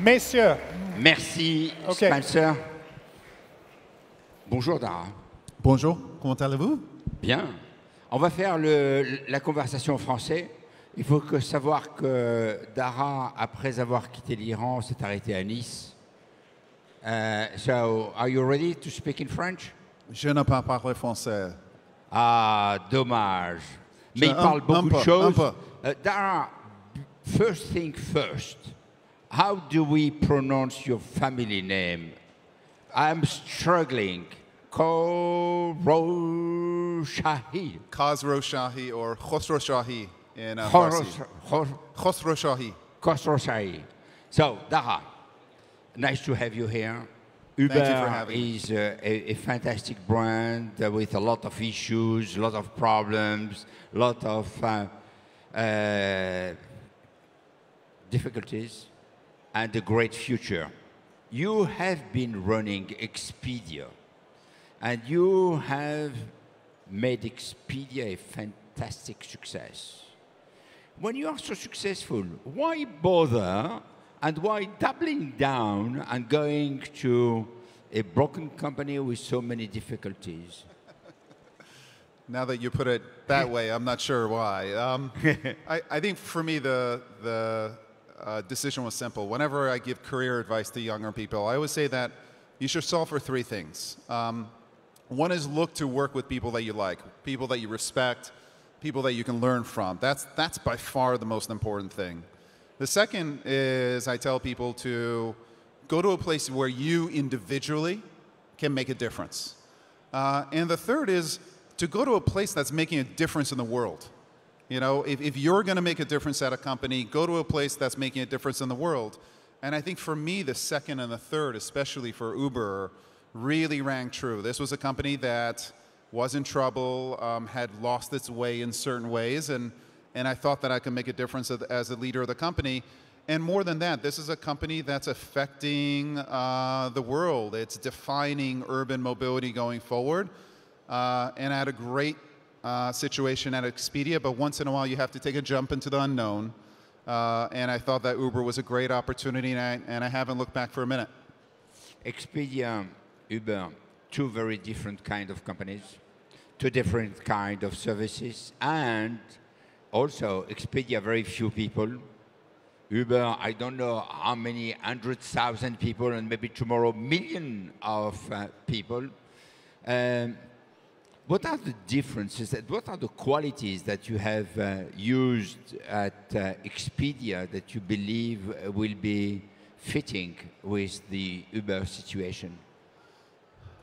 Messieurs. Merci, Spencer. Bonjour, Dara. Bonjour, comment allez-vous? Bien. On va faire la conversation en français. Il faut savoir que Dara, après avoir quitté l'Iran, s'est arrêté à Nice. So, are you ready to speak in French? Je ne parle pas français. Ah, dommage. Mais il parle beaucoup de choses. Dara, first thing first. How do we pronounce your family name? I'm struggling. Khosrowshahi. Khosrowshahi or Khosrowshahi in Farsi. Khosrowshahi. Khosrowshahi. So, Dara, nice to have you here. Thank you for having me. Is a fantastic brand with a lot of issues, a lot of problems, a lot of difficulties, and a great future. You have been running Expedia, and you have made Expedia a fantastic success. When you are so successful, why bother and why doubling down and going to a broken company with so many difficulties? Now that you put it that way, I'm not sure why. I think for me, the decision was simple. Whenever I give career advice to younger people, I always say that you should solve for three things. One is look to work with people that you like, people that you respect, people that you can learn from. That's by far the most important thing. The second is I tell people to go to a place where you individually can make a difference. And the third is to go to a place that's making a difference in the world. You know, if you're going to make a difference at a company, go to a place that's making a difference in the world. And I think for me, the second and the third, especially for Uber, really rang true. This was a company that was in trouble, had lost its way in certain ways, and I thought that I could make a difference as a leader of the company. And more than that, this is a company that's affecting the world. It's defining urban mobility going forward. And I had a great situation at Expedia, but once in a while you have to take a jump into the unknown. And I thought that Uber was a great opportunity, and I haven't looked back for a minute. Expedia, Uber, two very different kind of companies, two different kind of services, and also Expedia, very few people. Uber, I don't know how many 100,000 people, and maybe tomorrow million of people. What are the differences? What are the qualities that you have used at Expedia that you believe will be fitting with the Uber situation?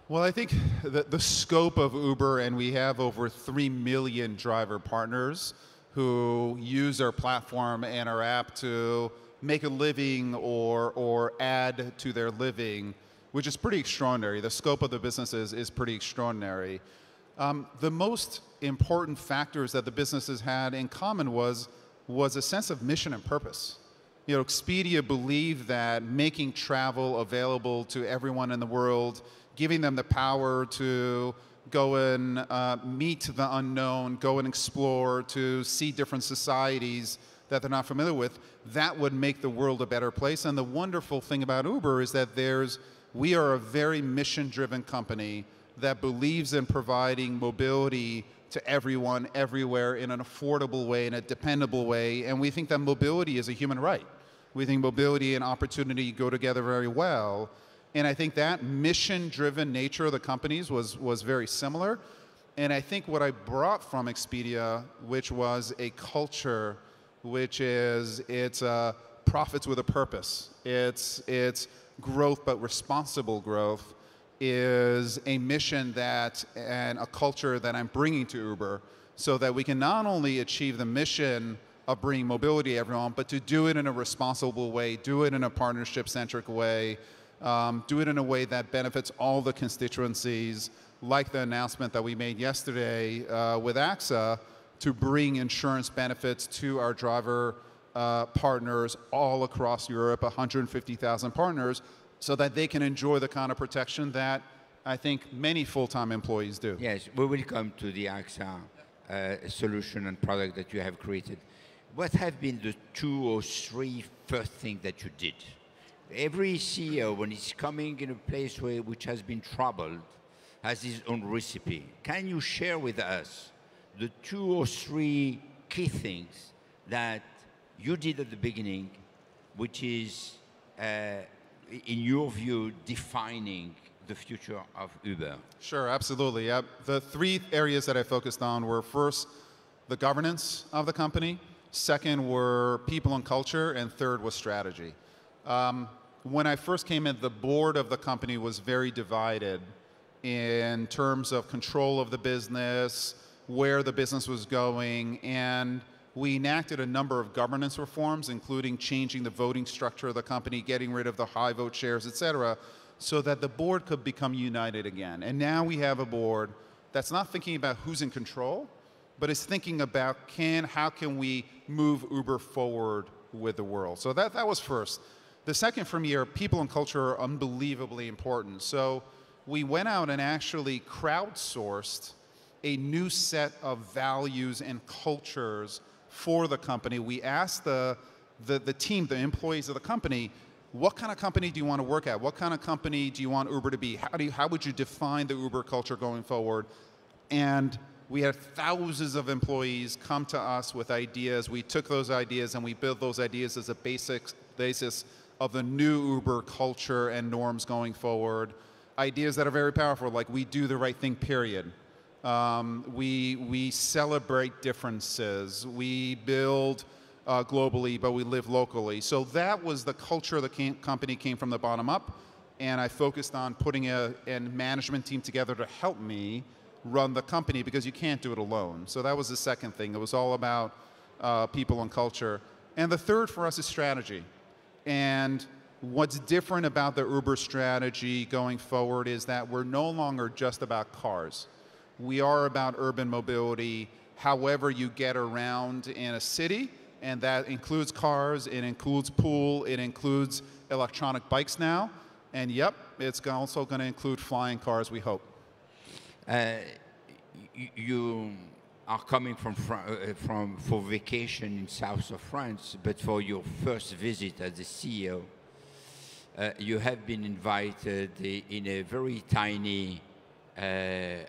Well, I think the scope of Uber, and we have over 3 million driver partners who use our platform and our app to make a living or add to their living, which is pretty extraordinary. The scope of the businesses is pretty extraordinary. The most important factors that the businesses had in common was a sense of mission and purpose. You know, Expedia believed that making travel available to everyone in the world, giving them the power to go and meet the unknown, go and explore, to see different societies that they're not familiar with, that would make the world a better place. And the wonderful thing about Uber is that we are a very mission-driven company that believes in providing mobility to everyone, everywhere, in an affordable way, in a dependable way. And we think that mobility is a human right. We think mobility and opportunity go together very well. And I think that mission-driven nature of the companies was very similar. And I think what I brought from Expedia, which was a culture, which is it's profits with a purpose. It's growth, but responsible growth, is a mission and a culture that I'm bringing to Uber, so that we can not only achieve the mission of bringing mobility to everyone, but to do it in a responsible way, do it in a partnership-centric way, do it in a way that benefits all the constituencies, like the announcement that we made yesterday with AXA to bring insurance benefits to our driver partners all across Europe, 150,000 partners, so that they can enjoy the kind of protection that I think many full-time employees do. Yes, we will come to the AXA solution and product that you have created. What have been the 2 or 3 first things that you did Every CEO, when he's coming in a place which has been troubled, has his own recipe. Can you share with us the 2 or 3 key things that you did at the beginning, which is, in your view, defining the future of Uber? Sure, absolutely. The 3 areas that I focused on were, first, the governance of the company. Second were people and culture. And third was strategy. When I first came in, the board of the company was very divided in terms of control of the business, where the business was going, and we enacted a number of governance reforms, including changing the voting structure of the company, getting rid of the high vote shares, et cetera, so that the board could become united again. And now we have a board that's not thinking about who's in control, but is thinking about how can we move Uber forward with the world. So that was first. The second for me are people and culture are unbelievably important. So we went out and actually crowdsourced a new set of values and cultures for the company. We asked the team, the employees of the company, what kind of company do you want to work at? What kind of company do you want Uber to be? How would you define the Uber culture going forward? And we had thousands of employees come to us with ideas. We took those ideas and we built those ideas as a basis of the new Uber culture and norms going forward. Ideas that are very powerful, like we do the right thing, period. We celebrate differences. We build globally, but we live locally. So that was the culture of the company, came from the bottom up. And I focused on putting a management team together to help me run the company, because you can't do it alone. So that was the second thing. It was all about people and culture. And the third for us is strategy. And what's different about the Uber strategy going forward is that we're no longer just about cars. We are about urban mobility, however you get around in a city, and that includes cars, it includes pool, it includes electronic bikes now, and yep, it's also going to include flying cars, we hope. You are coming for vacation in south of France, but for your first visit as a CEO, you have been invited in a very tiny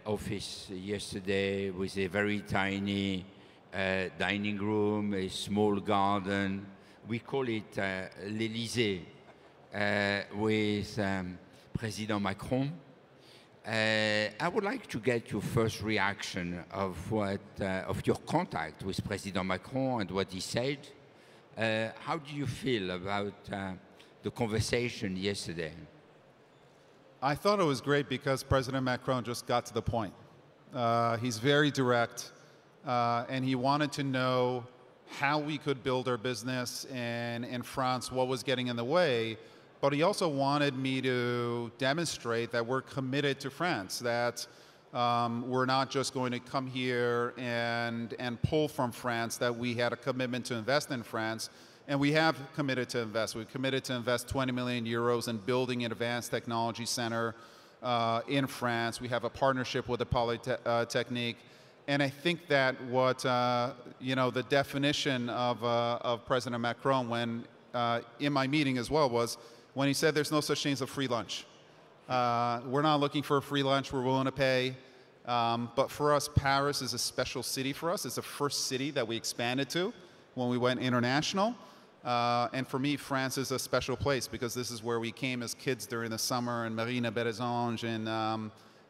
office yesterday with a very tiny dining room, a small garden. We call it l'Élysée, with President Macron. I would like to get your first reaction of your contact with President Macron and what he said. How do you feel about the conversation yesterday? I thought it was great because President Macron just got to the point. He's very direct, and he wanted to know how we could build our business in France, what was getting in the way. But he also wanted me to demonstrate that we're committed to France, that we're not just going to come here and pull from France, that we had a commitment to invest in France. And we have committed to invest. We've committed to invest 20 million euros in building an advanced technology center in France. We have a partnership with the Polytechnique. And I think that what, the definition of President Macron when in my meeting as well was when he said there's no such thing as a free lunch. We're not looking for a free lunch. We're willing to pay. But for us, Paris is a special city for us. It's the first city that we expanded to when we went international. And for me, France is a special place because this is where we came as kids during the summer in Marina-Bellezange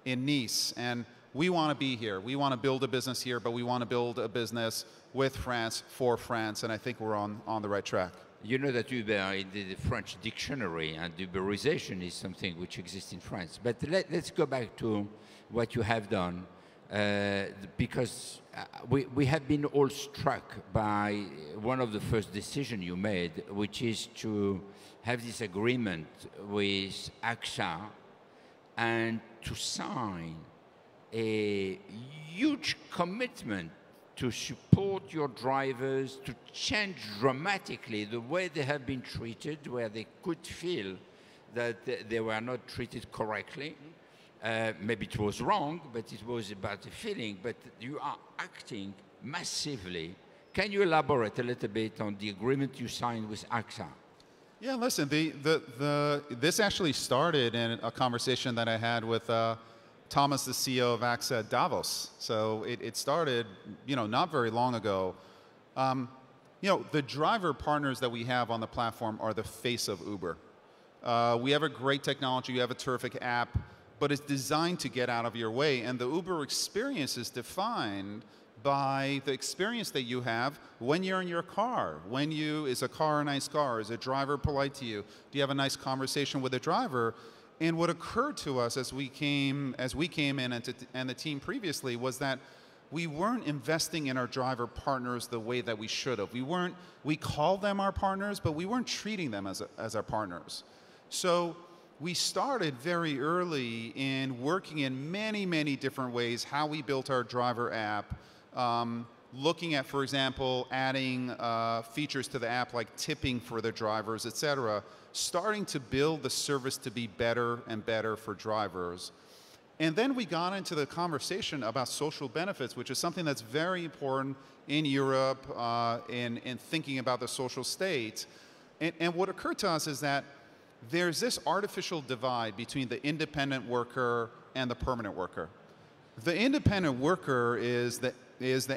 in Nice. And we want to be here. We want to build a business here, but we want to build a business with France, for France, and I think we're on the right track. You know that Uber in the French dictionary, and Uberization is something which exists in France. But let's go back to what you have done, because we have been all struck by one of the first decisions you made, which is to have this agreement with AXA and to sign a huge commitment to support your drivers, to change dramatically the way they have been treated, where they could feel that they were not treated correctly. Maybe it was wrong, but it was about the feeling. But you are acting massively. Can you elaborate a little bit on the agreement you signed with AXA? Yeah, listen, this actually started in a conversation that I had with Thomas, the CEO of AXA at Davos. So it started, not very long ago. The driver partners that we have on the platform are the face of Uber. We have a great technology, we have a terrific app, but it's designed to get out of your way. And the Uber experience is defined by the experience that you have when you're in your car. Is a car a nice car? Is a driver polite to you? Do you have a nice conversation with the driver? And what occurred to us as we came in and the team previously was that we weren't investing in our driver partners the way that we should have. We called them our partners, but we weren't treating them as our partners. So we started very early in working in many, many different ways how we built our driver app, looking at, for example, adding features to the app like tipping for the drivers, et cetera, starting to build the service to be better and better for drivers. And then we got into the conversation about social benefits, which is something that's very important in Europe in thinking about the social state. And what occurred to us is that there's this artificial divide between the independent worker and the permanent worker. The independent worker is the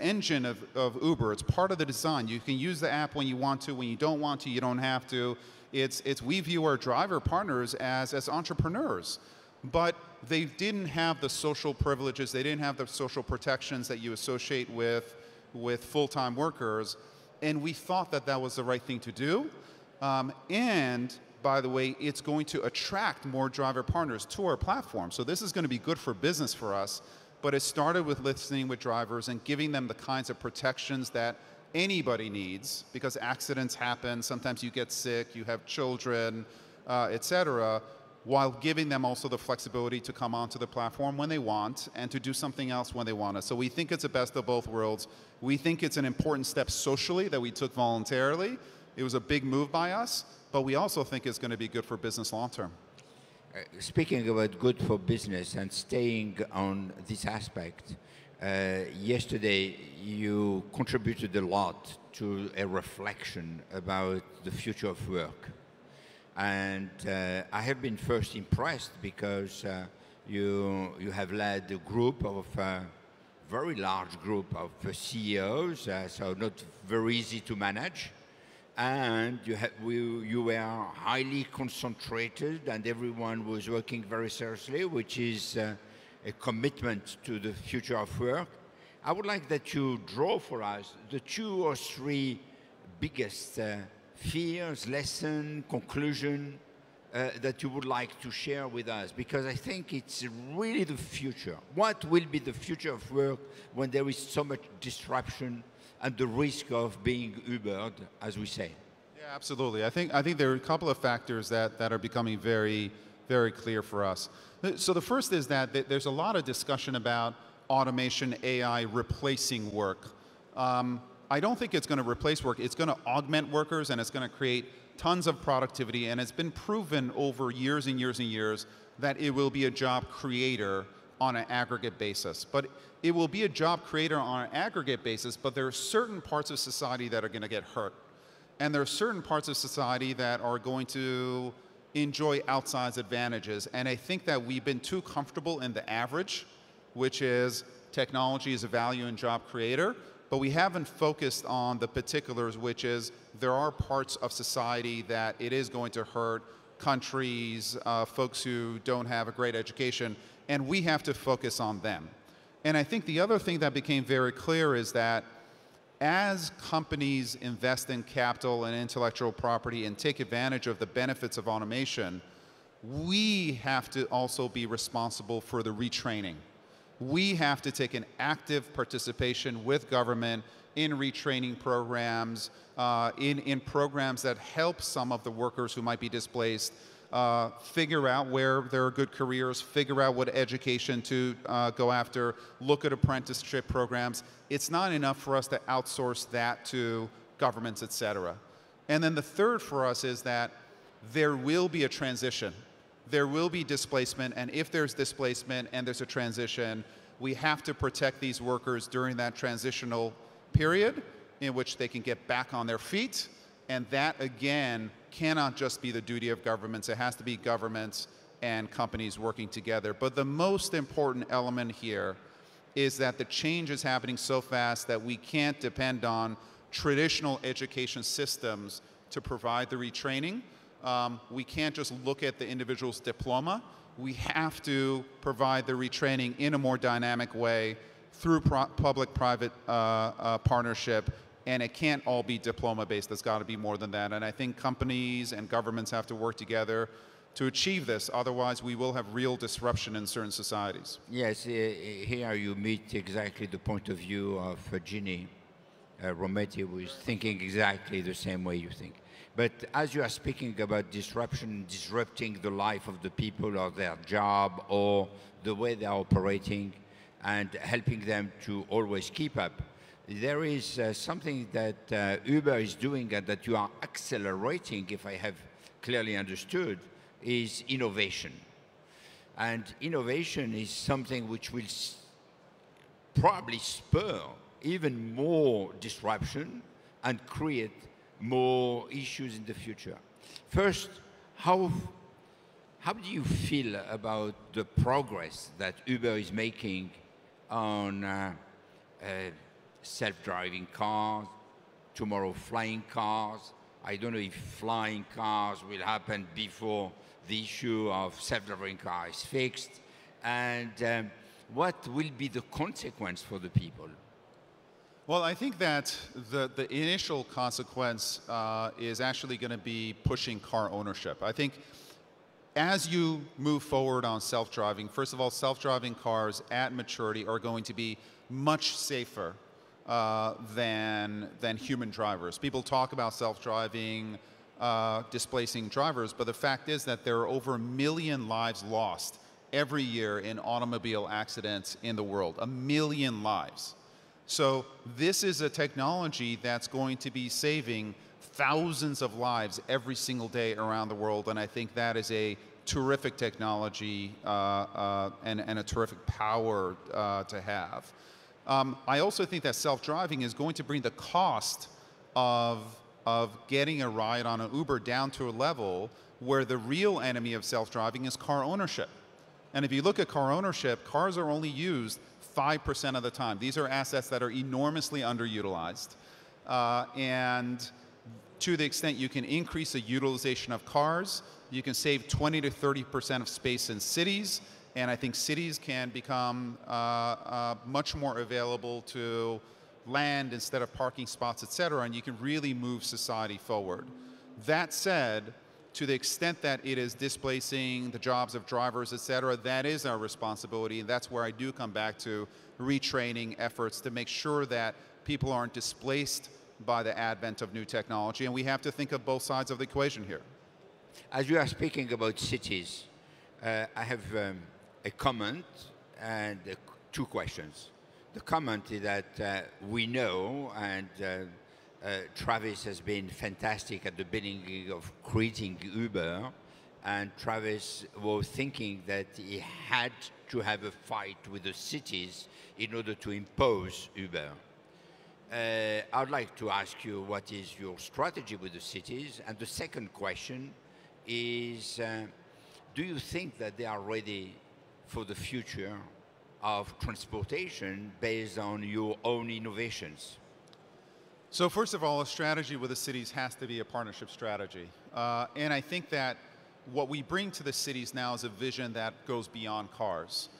engine of Uber. It's part of the design. You can use the app when you want to. When you don't want to, you don't have to. We view our driver partners as entrepreneurs. But they didn't have the social privileges. They didn't have the social protections that you associate with full-time workers. And we thought that that was the right thing to do. And by the way, it's going to attract more driver partners to our platform. So this is going to be good for business for us. But it started with listening with drivers and giving them the kinds of protections that anybody needs, because accidents happen. Sometimes you get sick, you have children, et cetera, while giving them also the flexibility to come onto the platform when they want and to do something else when they want to. So we think it's a best of both worlds. We think it's an important step socially that we took voluntarily. It was a big move by us, but we also think it's going to be good for business long term. Speaking about good for business and staying on this aspect, yesterday you contributed a lot to a reflection about the future of work. And I have been first impressed because you have led a group of very large group of CEOs, so not very easy to manage. And you were highly concentrated, and everyone was working very seriously, which is a commitment to the future of work. I would like that you draw for us the 2 or 3 biggest fears, lesson, conclusion that you would like to share with us, because I think it's really the future. What will be the future of work when there is so much disruption and the risk of being Ubered, as we say? Yeah, absolutely. I think there are a couple of factors that are becoming very, very clear for us. So the first is that there's a lot of discussion about automation, AI replacing work. I don't think it's going to replace work. It's going to augment workers, and it's going to create tons of productivity. And it's been proven over years and years and years that it will be a job creator on an aggregate basis. But it will be a job creator on an aggregate basis, but there are certain parts of society that are going to get hurt. And there are certain parts of society that are going to enjoy outsized advantages. And I think that we've been too comfortable in the average, which is technology is a value and job creator, but we haven't focused on the particulars, which is there are parts of society that it is going to hurt, countries, folks who don't have a great education, and we have to focus on them. And I think the other thing that became very clear is that as companies invest in capital and intellectual property and take advantage of the benefits of automation, we have to also be responsible for the retraining. We have to take an active participation with government in retraining programs, in programs that help some of the workers who might be displaced figure out where there are good careers, figure out what education to go after, look at apprenticeship programs. It's not enough for us to outsource that to governments, et cetera. And then the third for us is that there will be a transition. There will be displacement, and if there's displacement and there's a transition, we have to protect these workers during that transitional period in which they can get back on their feet And that, again, cannot just be the duty of governments. It has to be governments and companies working together. But the most important element here is that the change is happening so fast that we can't depend on traditional education systems to provide the retraining. We can't just look at the individual's diploma. We have to provide the retraining in a more dynamic way through public-private partnership, and it can't all be diploma-based. There's got to be more than that. And I think companies and governments have to work together to achieve this. Otherwise, we will have real disruption in certain societies. Yes, here you meet exactly the point of view of Ginny Rometty, who is thinking exactly the same way you think. But as you are speaking about disruption, disrupting the life of the people or their job or the way they are operating and helping them to always keep up, there is something that Uber is doing and that you are accelerating, if I have clearly understood, is innovation. And innovation is something which will probably spur even more disruption and create more issues in the future. First, how do you feel about the progress that Uber is making on self-driving cars, tomorrow flying cars? I don't know if flying cars will happen before the issue of self-driving cars is fixed, and what will be the consequence for the people? Well, I think that the initial consequence is actually going to be pushing car ownership. I think as you move forward on self-driving, first of all, self-driving cars at maturity are going to be much safer than human drivers. People talk about self-driving displacing drivers, but the fact is that there are over 1 million lives lost every year in automobile accidents in the world. 1 million lives. So this is a technology that's going to be saving thousands of lives every single day around the world, and I think that is a terrific technology and a terrific power to have. I also think that self-driving is going to bring the cost of getting a ride on an Uber down to a level where the real enemy of self-driving is car ownership. And if you look at car ownership, cars are only used 5% of the time. These are assets that are enormously underutilized. And to the extent you can increase the utilization of cars, you can save 20 to 30% of space in cities. And I think cities can become much more available to land instead of parking spots, et cetera, and you can really move society forward. That said, to the extent that it is displacing the jobs of drivers, et cetera, that is our responsibility, and that's where I do come back to retraining efforts to make sure that people aren't displaced by the advent of new technology, and we have to think of both sides of the equation here. As you are speaking about cities, I have a comment and two questions. The comment is that we know, and Travis has been fantastic at the beginning of creating Uber, and Travis was thinking that he had to have a fight with the cities in order to impose Uber. I'd like to ask you what is your strategy with the cities, and the second question is, do you think that they are ready for the future of transportation based on your own innovations? So first of all, a strategy with the cities has to be a partnership strategy. And I think that what we bring to the cities now is a vision that goes beyond cars.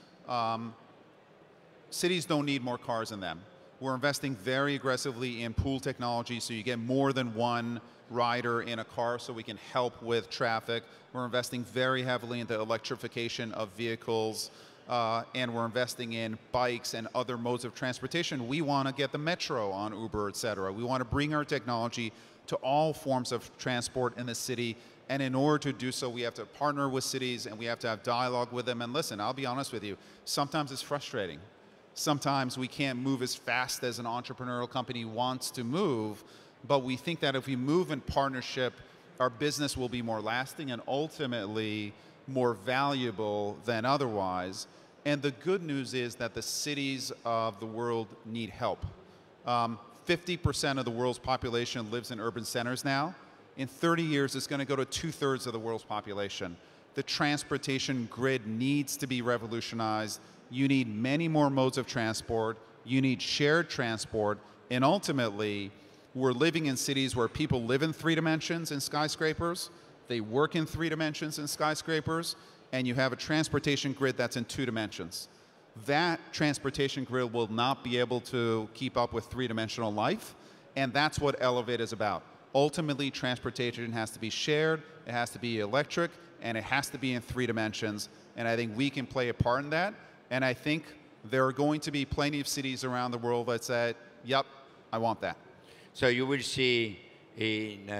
Cities don't need more cars in them. We're investing very aggressively in pool technology so you get more than one rider in a car so we can help with traffic. We're investing very heavily in the electrification of vehicles. And we're investing in bikes and other modes of transportation. We want to get the metro on Uber, et cetera. We want to bring our technology to all forms of transport in the city. And in order to do so, we have to partner with cities and we have to have dialogue with them. And listen, I'll be honest with you, sometimes it's frustrating. Sometimes we can't move as fast as an entrepreneurial company wants to move, but we think that if we move in partnership, our business will be more lasting and ultimately more valuable than otherwise. And the good news is that the cities of the world need help. 50% of the world's population lives in urban centers now. In 30 years, it's going to go to 2/3 of the world's population. The transportation grid needs to be revolutionized. You need many more modes of transport. You need shared transport. And ultimately, we're living in cities where people live in 3 dimensions in skyscrapers. They work in 3 dimensions in skyscrapers. And you have a transportation grid that's in 2 dimensions. That transportation grid will not be able to keep up with 3-dimensional life. And that's what Elevate is about. Ultimately, transportation has to be shared. It has to be electric. And it has to be in 3 dimensions. And I think we can play a part in that. And I think there are going to be plenty of cities around the world that say, yep, I want that. So you will see in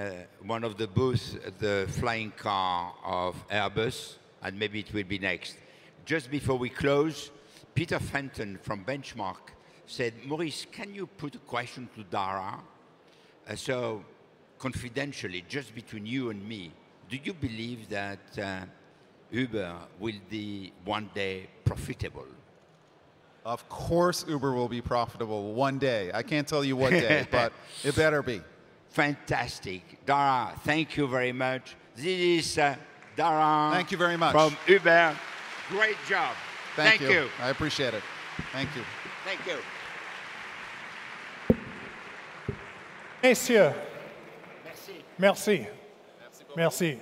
one of the booths the flying car of Airbus, and maybe it will be next. Just before we close, Peter Fenton from Benchmark said, Maurice, can you put a question to Dara? So confidentially, just between you and me, do you believe that Uber will be one day profitable? Of course Uber will be profitable one day. I can't tell you what day, but it better be. Fantastic. Dara, thank you very much. This is Dara. Thank you very much. From Uber. Great job. Thank you. I appreciate it. Thank you. Thank you. Messieurs. Merci. Merci. Merci.